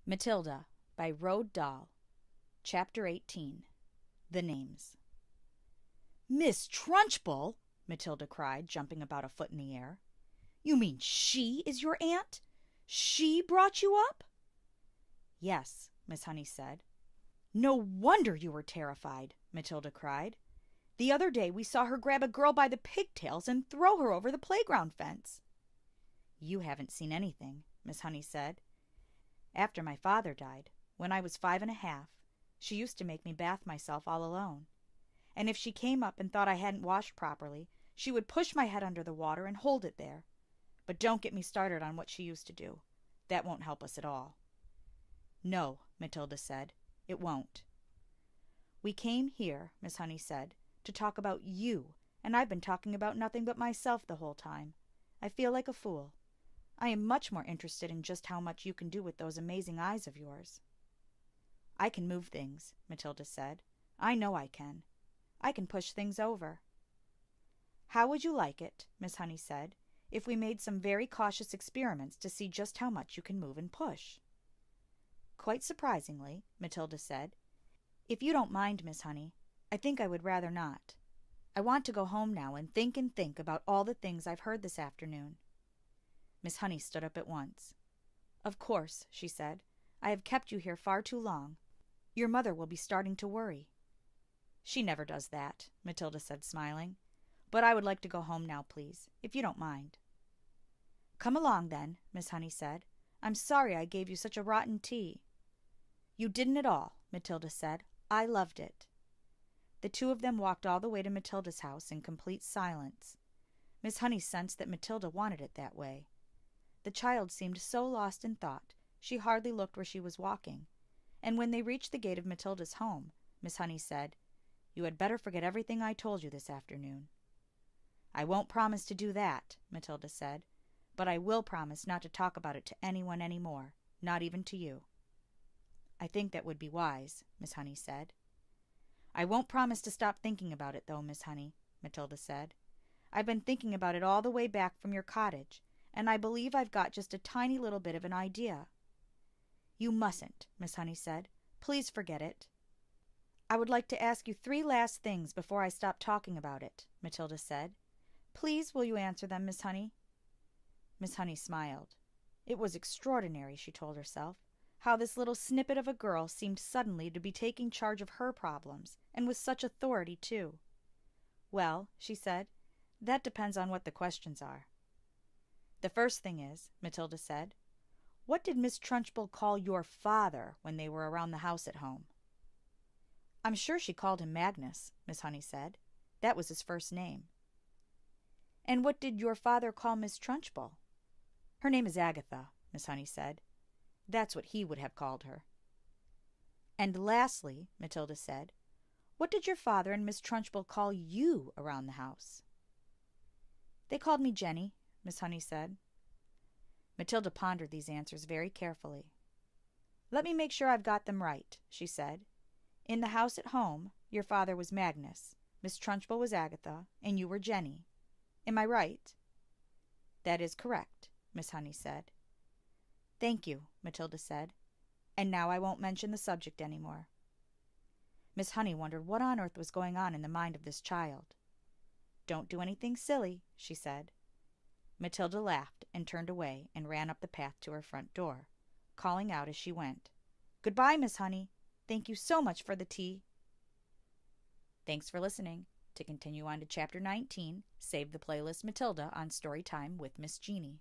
Matilda by Roald Dahl. Chapter 18. The Names. "Miss Trunchbull!" Matilda cried, jumping about a foot in the air. "You mean she is your aunt? She brought you up?" "Yes," Miss Honey said. "No wonder you were terrified," Matilda cried. "The other day we saw her grab a girl by the pigtails and throw her over the playground fence." "You haven't seen anything," Miss Honey said. "After my father died, when I was 5 1/2, she used to make me bath myself all alone. And if she came up and thought I hadn't washed properly, she would push my head under the water and hold it there. But don't get me started on what she used to do. That won't help us at all." "No," Matilda said, "it won't." "We came here," Miss Honey said, "to talk about you, and I've been talking about nothing but myself the whole time. I feel like a fool. I am much more interested in just how much you can do with those amazing eyes of yours." "I can move things," Matilda said. "I know I can. I can push things over." "How would you like it," Miss Honey said, "if we made some very cautious experiments to see just how much you can move and push?" "Quite surprisingly," Matilda said. "If you don't mind, Miss Honey, I think I would rather not. I want to go home now and think about all the things I've heard this afternoon." Miss Honey stood up at once. "Of course," she said, "I have kept you here far too long. Your mother will be starting to worry." "She never does that," Matilda said, smiling. "But I would like to go home now, please, if you don't mind." "Come along, then," Miss Honey said. "I'm sorry I gave you such a rotten tea." "You didn't at all," Matilda said. "I loved it." The two of them walked all the way to Matilda's house in complete silence. Miss Honey sensed that Matilda wanted it that way. The child seemed so lost in thought she hardly looked where she was walking, and when they reached the gate of Matilda's home, Miss Honey said, "You had better forget everything I told you this afternoon." "I won't promise to do that," Matilda said, "but I will promise not to talk about it to anyone any more, not even to you." "I think that would be wise," Miss Honey said. "I won't promise to stop thinking about it, though, Miss Honey," Matilda said. "I've been thinking about it all the way back from your cottage, and I believe I've got just a tiny little bit of an idea." "You mustn't," Miss Honey said. "Please forget it." "I would like to ask you 3 last things before I stop talking about it," Matilda said. "Please will you answer them, Miss Honey?" Miss Honey smiled. It was extraordinary, she told herself, how this little snippet of a girl seemed suddenly to be taking charge of her problems, and with such authority, too. "Well," she said, "that depends on what the questions are." "The first thing is," Matilda said, "what did Miss Trunchbull call your father when they were around the house at home?" "I'm sure she called him Magnus," Miss Honey said. "That was his first name." "And what did your father call Miss Trunchbull?" "Her name is Agatha," Miss Honey said. "That's what he would have called her." "And lastly," Matilda said, "what did your father and Miss Trunchbull call you around the house?" "They called me Jenny," Miss Honey said. Matilda pondered these answers very carefully. "Let me make sure I've got them right," she said. "In the house at home, your father was Magnus, Miss Trunchbull was Agatha, and you were Jenny. Am I right?" "That is correct," Miss Honey said. "Thank you," Matilda said. "And now I won't mention the subject any more." Miss Honey wondered what on earth was going on in the mind of this child. "Don't do anything silly," she said. Matilda laughed and turned away and ran up the path to her front door, calling out as she went, "Goodbye, Miss Honey. Thank you so much for the tea." Thanks for listening. To continue on to Chapter 19, save the playlist Matilda on Storytime with Miss Jeannie.